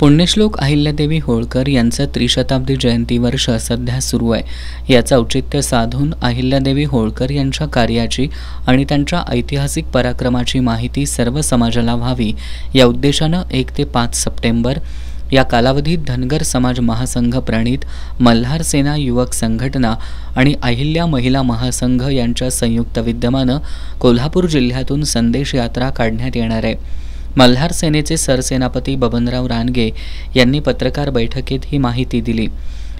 पुण्यश्लोक अहिल्यादेवी होळकर यांचं त्रिशताब्दी जयंती वर्ष सध्या सुरू आहे। याचं औचित्य साधून अहिल्यादेवी होळकर यांच्या कार्याची आणि त्यांच्या ऐतिहासिक पराक्रमाची माहिती सर्व समाजाला व्हावी या उद्देशानं 1 ते 5 सप्टेंबर या कालावधीत धनगर समाज महासंघ प्रणीत मल्हार सेना युवक संघटना आणि अहिल्या महिला महासंघ यांच्या संयुक्त विद्यमानं कोल्हापूर जिल्ह्यातून संदेश यात्रा काढण्यात येणार आहे। मल्हार सेनेचे सरसेनापती बबनराव रानगे यांनी पत्रकार बैठकीत ही माहिती दिली।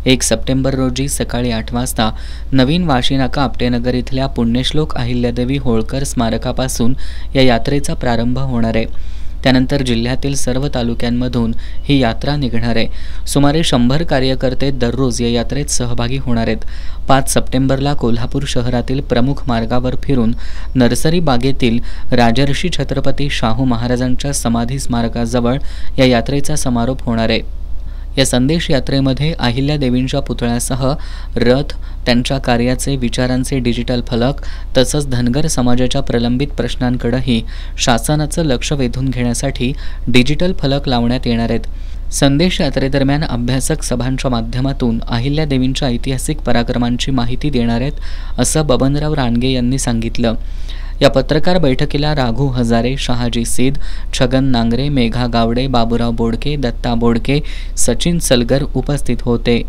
1 सप्टेंबर रोजी सकाळी 8 वाजता नवीन वाशीनाका आपटेनगर इथल्या पुण्यश्लोक अहिल्यादेवी होळकर स्मारकापासून या यात्रेचा प्रारंभ होणार आहे। त्यानंतर जिल्ह्यातील सर्व तालुक्यांमधून ही यात्रा निघणार आहे। सुमारे 100 कार्यकर्ते दररोज या यात्रेत सहभागी होणार आहेत। 5 सप्टेंबरला कोल्हापूर शहरातील प्रमुख मार्गावर फिरून नर्सरी बागेतील राजर्षी छत्रपती शाहू महाराजांच्या समाधी स्मारकाजवळ या यात्रेचा समारोप होणार आहे। या संदेश यात्रेमध्ये अहिल्यादेवींच्या पुतळ्यासह रथ, त्यांच्या कार्याचे विचारांचे डिजिटल फलक तसंच धनगर समाजाच्या प्रलंबित प्रश्नांकडेही शासनाचं लक्ष वेधून घेण्यासाठी डिजिटल फलक लावण्यात येणार आहेत। संदेश यात्रेदरम्यान अभ्यासक सभांच्या माध्यमातून अहिल्यादेवींच्या ऐतिहासिक पराक्रमांची माहिती देणार आहेत, असं बबनराव रानगे यांनी सांगितलं। या पत्रकार बैठकीला राघू हजारे, शहाजी सीद, छगन नांगरे, मेघा गावडे, बाबूराव बोडके, दत्ता बोडके, सचिन सलगर उपस्थित होते।